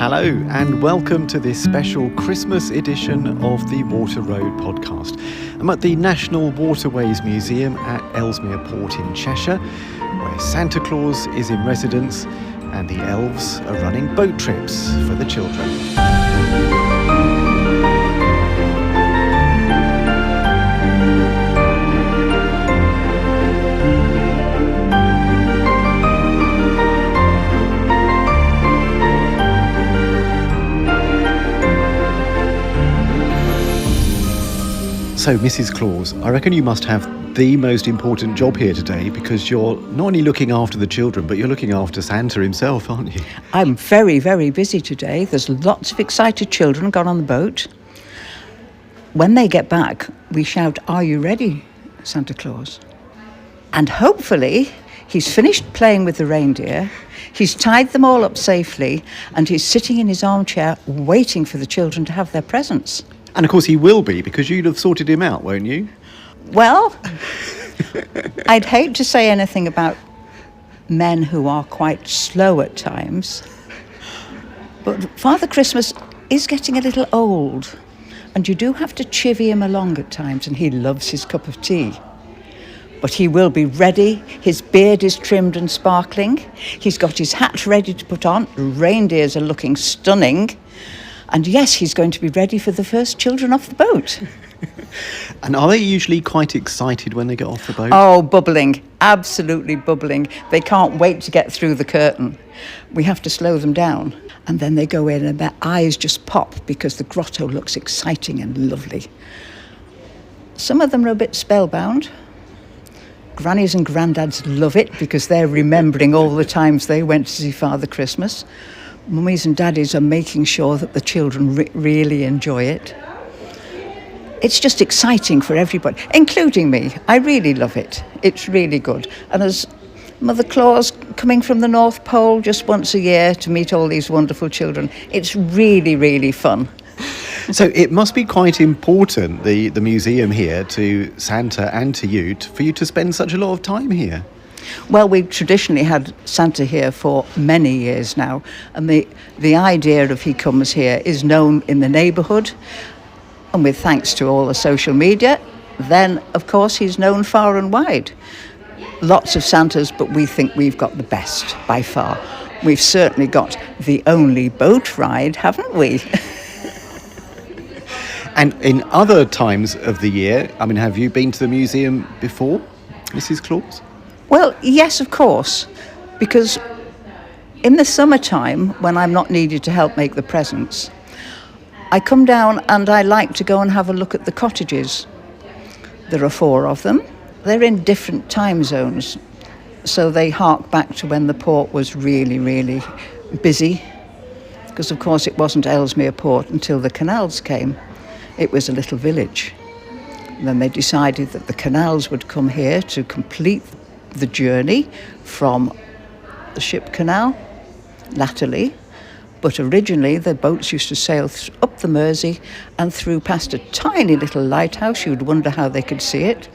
Hello and welcome to this special Christmas edition of the Water Road podcast. I'm at the National Waterways Museum at Ellesmere Port in Cheshire, where Santa Claus is in residence and the elves are running boat trips for the children. So, Mrs. Claus, I reckon you must have the most important job here today because you're not only looking after the children, but you're looking after Santa himself, aren't you? I'm very, very busy today. There's lots of excited children got on the boat. When they get back, we shout, "Are you ready, Santa Claus?" And hopefully he's finished playing with the reindeer, he's tied them all up safely, and he's sitting in his armchair waiting for the children to have their presents. And of course he will be, because you'd have sorted him out, won't you? Well, I'd hate to say anything about men who are quite slow at times, but Father Christmas is getting a little old, and you do have to chivvy him along at times, and he loves his cup of tea. But he will be ready. His beard is trimmed and sparkling. He's got his hat ready to put on. Reindeers are looking stunning. And yes, he's going to be ready for the first children off the boat. And are they usually quite excited when they get off the boat? Oh, bubbling, absolutely bubbling. They can't wait to get through the curtain. We have to slow them down. And then they go in and their eyes just pop because the grotto looks exciting and lovely. Some of them are a bit spellbound. Grannies and granddads love it because they're remembering all the times they went to see Father Christmas. Mummies and daddies are making sure that the children really enjoy it. It's just exciting for everybody, including me. I really love it. It's really good. And as Mother Claus coming from the North Pole just once a year to meet all these wonderful children, it's really, really fun. So it must be quite important, the museum here, to Santa and to you, for you to spend such a lot of time here. Well, we've traditionally had Santa here for many years now, and the idea of he comes here is known in the neighbourhood, and with thanks to all the social media, then of course he's known far and wide. Lots of Santas, but we think we've got the best by far. We've certainly got the only boat ride, haven't we? And in other times of the year, I mean, have you been to the museum before, Mrs. Claus? Well, yes, of course, because in the summertime, when I'm not needed to help make the presents, I come down and I like to go and have a look at the cottages. There are 4 of them. They're in different time zones, so they hark back to when the port was really, really busy, because of course it wasn't Ellesmere Port until the canals came. It was a little village. And then they decided that the canals would come here to complete the journey from the ship canal, latterly, but originally the boats used to sail up the Mersey and through past a tiny little lighthouse. You'd wonder how they could see it.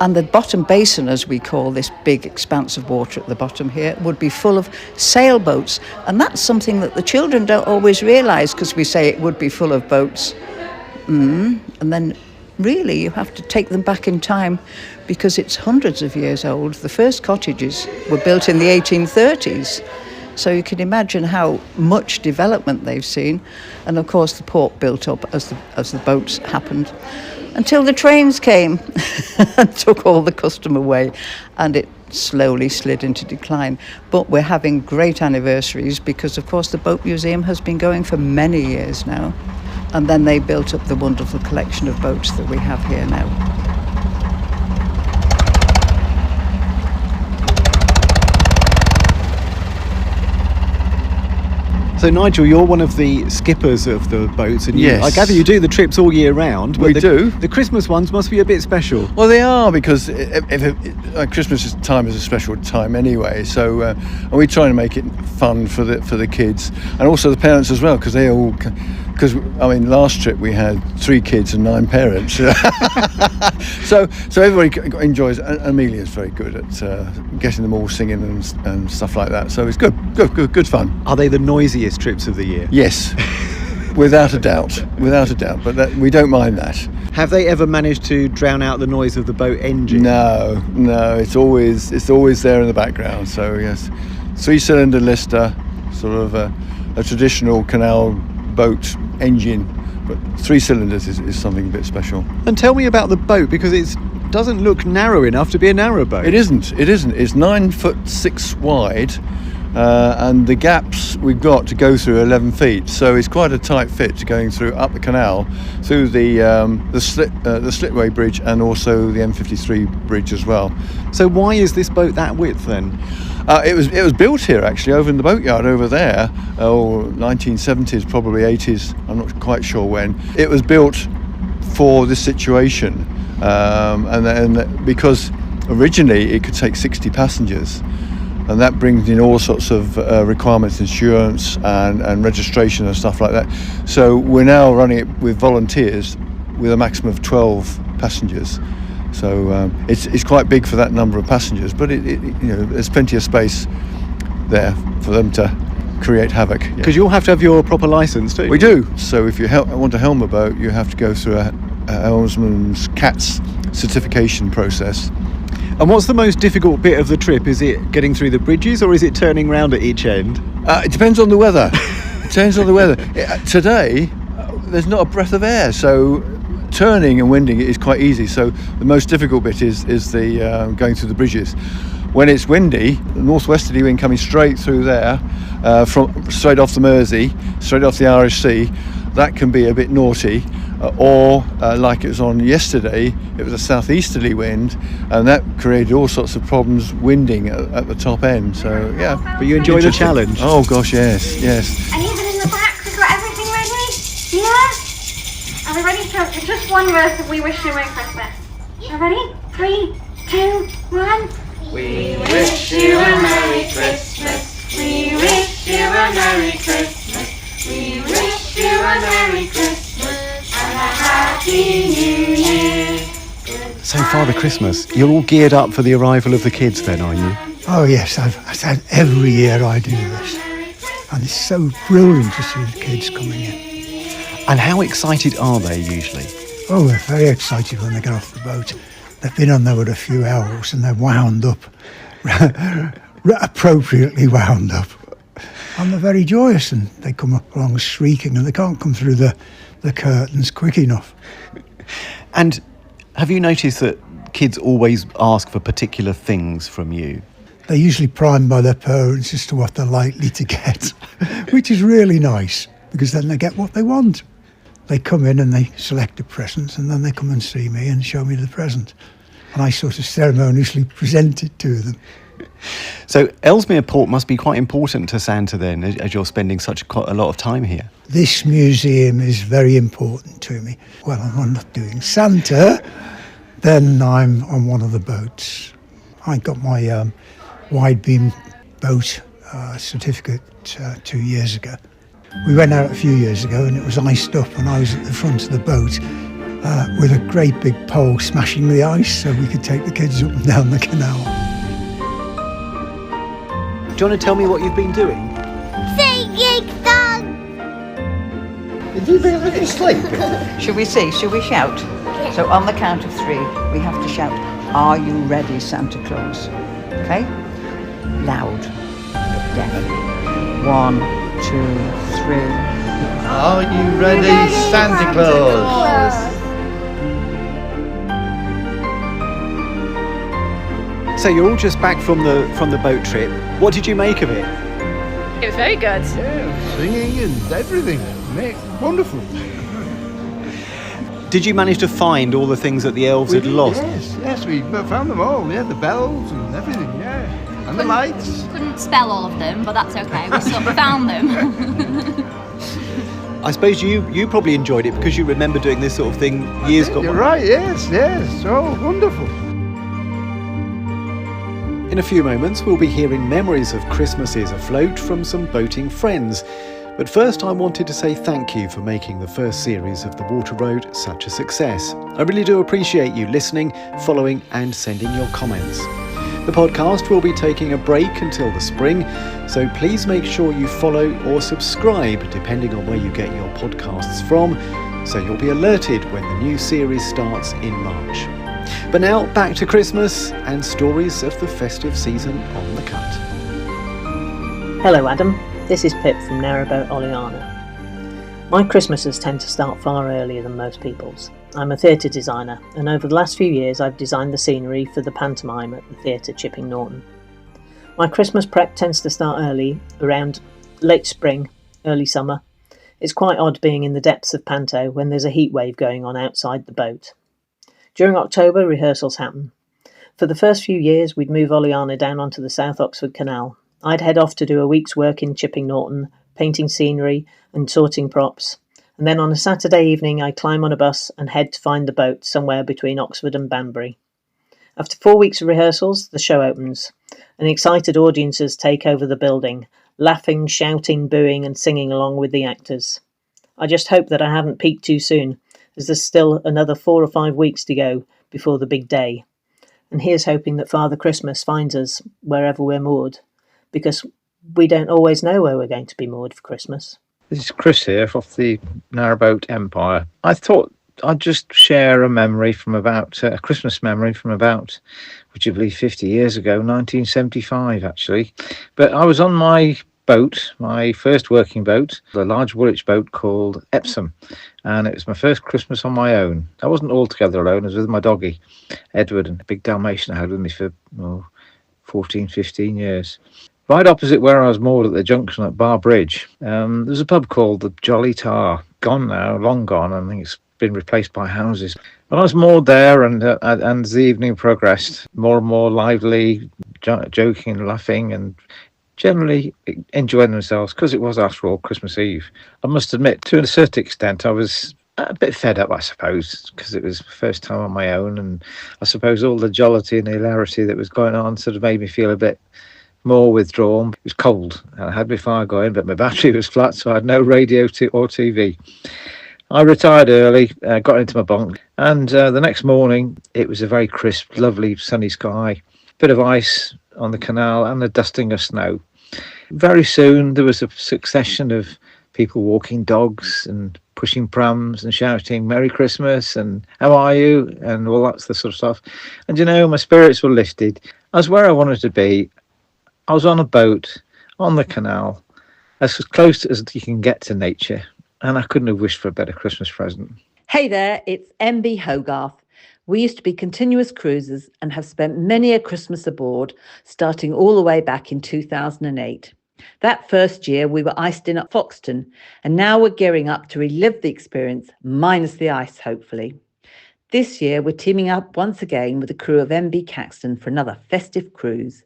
And the bottom basin, as we call this big expanse of water at the bottom here, would be full of sailboats. And that's something that the children don't always realise, because we say it would be full of boats. And then really you have to take them back in time, because it's hundreds of years old. The first cottages were built in the 1830s. So you can imagine how much development they've seen. And of course the port built up as the boats happened, until the trains came and took all the custom away, and it slowly slid into decline. But we're having great anniversaries because of course the Boat Museum has been going for many years now. And then they built up the wonderful collection of boats that we have here now. So Nigel, you're one of the skippers of the boats, and Yes. I gather you do the trips all year round. We do. The Christmas ones must be a bit special. Well, they are, because Christmas time is a special time anyway. So and we try to make it fun for the kids, and also the parents as well, because they all because last trip we had 3 kids and 9 parents, so everybody enjoys it. And Amelia's very good at getting them all singing and stuff like that. So it's good fun. Are they the noisiest trips of the year? Yes, without a doubt. But we don't mind that. Have they ever managed to drown out the noise of the boat engine? No, it's always there in the background. So yes, 3-cylinder Lister, sort of a traditional canal boat engine, but 3 cylinders is something a bit special. And tell me about the boat, because it doesn't look narrow enough to be a narrow boat. It isn't. It's 9'6" wide, and the gaps we've got to go through are 11 feet. So it's quite a tight fit to going through up the canal, through the slitway bridge, and also the M53 bridge as well. So why is this boat that width then? It was built here actually, over in the boatyard over there, 1970s, probably 80s. I'm not quite sure when. It was built for this situation, and then because originally it could take 60 passengers, and that brings in all sorts of requirements, insurance and registration and stuff like that. So we're now running it with volunteers with a maximum of 12 passengers. So it's quite big for that number of passengers, but there's plenty of space there for them to create havoc. Because you'll have to have your proper licence, don't you? We do. So if you want to helm a boat, you have to go through a helmsman's CATS certification process. And what's the most difficult bit of the trip? Is it getting through the bridges, or is it turning round at each end? It depends on the weather. Today, there's not a breath of air, so turning and winding is quite easy. So the most difficult bit is the going through the bridges. When it's windy, the northwesterly wind coming straight through there, straight off the Mersey, straight off the Irish Sea, that can be a bit naughty. Or like it was on yesterday, it was a southeasterly wind, and that created all sorts of problems winding at the top end. So yeah. But you enjoy the challenge? Oh gosh, yes. And even in the back, we've got everything ready. Yeah. Are we ready to just one verse of We Wish You a Merry Christmas? Are you ready? 3, 2, 1. We wish you a Merry Christmas. We wish you a Merry Christmas. We wish you a Merry Christmas and a Happy New Year. So Father Christmas, you're all geared up for the arrival of the kids then, are you? Oh yes, every year I do this. And it's so brilliant to see the kids coming in. And how excited are they usually? Oh, they're very excited when they get off the boat. They've been on there with a few hours and they're wound up, appropriately wound up. And they're very joyous, and they come up along shrieking, and they can't come through the curtains quick enough. And have you noticed that kids always ask for particular things from you? They're usually primed by their parents as to what they're likely to get, which is really nice, because then they get what they want. They come in and they select a present, and then they come and see me and show me the present. And I sort of ceremoniously present it to them. So Ellesmere Port must be quite important to Santa then, as you're spending a lot of time here. This museum is very important to me. Well, I'm not doing Santa, then I'm on one of the boats. I got my wide beam boat certificate 2 years ago. We went out a few years ago and it was iced up, and I was at the front of the boat with a great big pole smashing the ice so we could take the kids up and down the canal. Do you want to tell me what you've been doing? Singing song. Did you bring a little sleep? Should we see? Should we shout? Yeah. So on the count of 3, we have to shout, "Are you ready, Santa Claus?" Okay? Loud, but deaf. 1, 2, 3. Are you ready, Santa Claus? So you're all just back from the boat trip. What did you make of it? It was very good. Yeah, singing and everything. Wonderful. Did you manage to find all the things that the elves had lost? Yes, we found them all. Yeah, the bells and everything. Yeah, and the lights. Couldn't spell all of them, but that's okay. We sort of found them. I suppose you probably enjoyed it because you remember doing this sort of thing years ago. You're right. Yes. Oh, wonderful. In a few moments, we'll be hearing memories of Christmases afloat from some boating friends. But first I wanted to say thank you for making the first series of The Water Road such a success. I really do appreciate you listening, following and sending your comments. The podcast will be taking a break until the spring, so please make sure you follow or subscribe depending on where you get your podcasts from, so you'll be alerted when the new series starts in March. But now back to Christmas and stories of the festive season on the cut. Hello Adam, this is Pip from Narrowboat Oleana. My Christmases tend to start far earlier than most people's. I'm a theatre designer, and over the last few years I've designed the scenery for the pantomime at the theatre Chipping Norton. My Christmas prep tends to start early, around late spring, early summer. It's quite odd being in the depths of panto when there's a heat wave going on outside the boat. During October, rehearsals happen. For the first few years we'd move Oleana down onto the South Oxford Canal. I'd head off to do a week's work in Chipping Norton, painting scenery and sorting props. And then on a Saturday evening, I climb on a bus and head to find the boat somewhere between Oxford and Banbury. After 4 weeks of rehearsals, the show opens, and excited audiences take over the building, laughing, shouting, booing and singing along with the actors. I just hope that I haven't peaked too soon, as there's still another 4 or 5 weeks to go before the big day. And here's hoping that Father Christmas finds us wherever we're moored, because we don't always know where we're going to be moored for Christmas. This is Chris here off the Narrowboat Empire. I thought I'd just share a memory from about, a Christmas memory from about, would you believe, 50 years ago, 1975 actually. But I was on my boat, my first working boat, a large Woolwich boat called Epsom. And it was my first Christmas on my own. I wasn't altogether alone, I was with my doggy, Edward, and a big Dalmatian I had with me for 14, 15 years. Right opposite where I was moored at the junction at Bar Bridge, there's a pub called the Jolly Tar. Gone now, long gone. I think it's been replaced by houses. When I was moored there, and as the evening progressed, more and more lively, joking and laughing, and generally enjoying themselves, because it was, after all, Christmas Eve. I must admit, to a certain extent, I was a bit fed up, I suppose, because it was the first time on my own, and I suppose all the jollity and hilarity that was going on sort of made me feel a bit more withdrawn. It was cold. I had my fire going, but my battery was flat, so I had no radio or TV. I retired early, got into my bunk, and the next morning it was a very crisp, lovely, sunny sky, bit of ice on the canal and a dusting of snow. Very soon there was a succession of people walking dogs and pushing prams and shouting Merry Christmas and how are you and all that sort of stuff. And my spirits were lifted. I was where I wanted to be. I was on a boat on the canal, as close as you can get to nature, and I couldn't have wished for a better Christmas present. Hey there, it's MB Hogarth. We used to be continuous cruisers and have spent many a Christmas aboard, starting all the way back in 2008. That first year we were iced in at Foxton, and now we're gearing up to relive the experience, minus the ice, hopefully. This year, we're teaming up once again with the crew of MB Caxton for another festive cruise.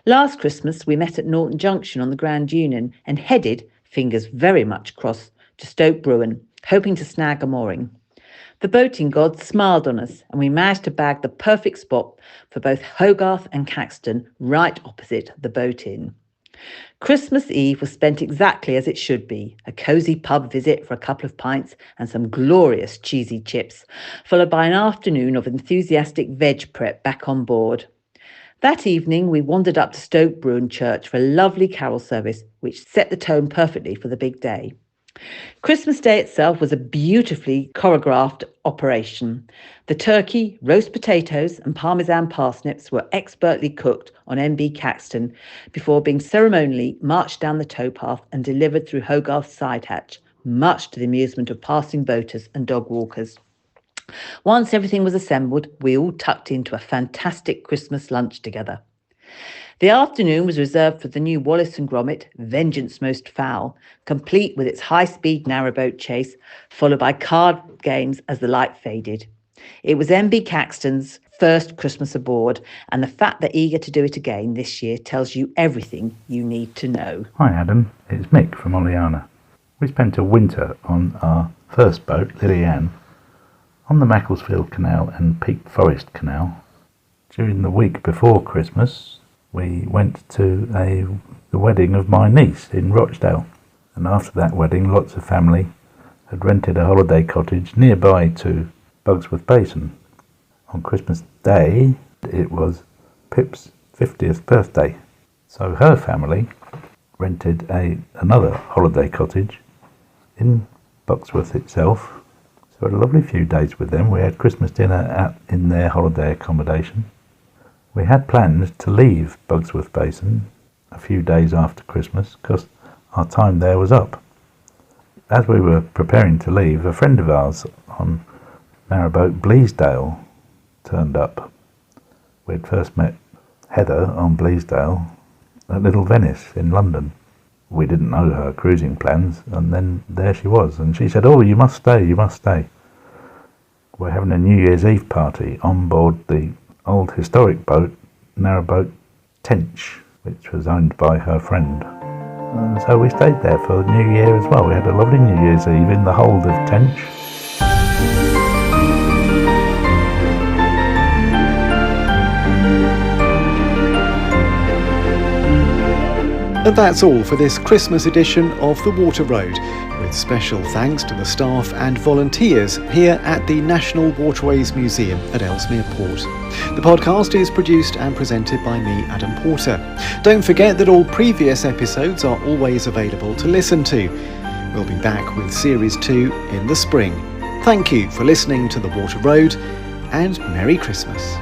Last Christmas, we met at Norton Junction on the Grand Union and headed, fingers very much crossed, to Stoke Bruin, hoping to snag a mooring. The boating gods smiled on us, and we managed to bag the perfect spot for both Hogarth and Caxton, right opposite the boat inn. Christmas Eve was spent exactly as it should be, a cosy pub visit for a couple of pints and some glorious cheesy chips, followed by an afternoon of enthusiastic veg prep back on board. That evening we wandered up to Stoke Bruin Church for a lovely carol service which set the tone perfectly for the big day. Christmas Day itself was a beautifully choreographed operation. The turkey, roast potatoes and parmesan parsnips were expertly cooked on MB Caxton before being ceremonially marched down the towpath and delivered through Hogarth's side hatch, much to the amusement of passing boaters and dog walkers. Once everything was assembled, we all tucked into a fantastic Christmas lunch together. The afternoon was reserved for the new Wallace and Gromit, Vengeance Most Foul, complete with its high-speed narrowboat chase, followed by card games as the light faded. It was MB Caxton's first Christmas aboard, and the fact they're eager to do it again this year tells you everything you need to know. Hi Adam, it's Mick from Oleana. We spent a winter on our first boat, Lily Ann, on the Macclesfield Canal and Peak Forest Canal. During the week before Christmas, we went to the wedding of my niece in Rochdale. And after that wedding, lots of family had rented a holiday cottage nearby to Bugsworth Basin. On Christmas Day, it was Pip's 50th birthday. So her family rented another holiday cottage in Bugsworth itself. So we had a lovely few days with them. We had Christmas dinner in their holiday accommodation. We had planned to leave Bugsworth Basin a few days after Christmas because our time there was up. As we were preparing to leave, a friend of ours on narrowboat Bleasdale turned up. We'd first met Heather on Bleasdale at Little Venice in London. We didn't know her cruising plans, and then there she was, and she said, "Oh, you must stay. We're having a New Year's Eve party on board the old historic boat, narrowboat Tench, which was owned by her friend." And so we stayed there for New Year as well. We had a lovely New Year's Eve in the hold of Tench. And that's all for this Christmas edition of The Water Road, with special thanks to the staff and volunteers here at the National Waterways Museum at Ellesmere Port. The podcast is produced and presented by me, Adam Porter. Don't forget that all previous episodes are always available to listen to. We'll be back with Series 2 in the spring. Thank you for listening to The Water Road, and Merry Christmas.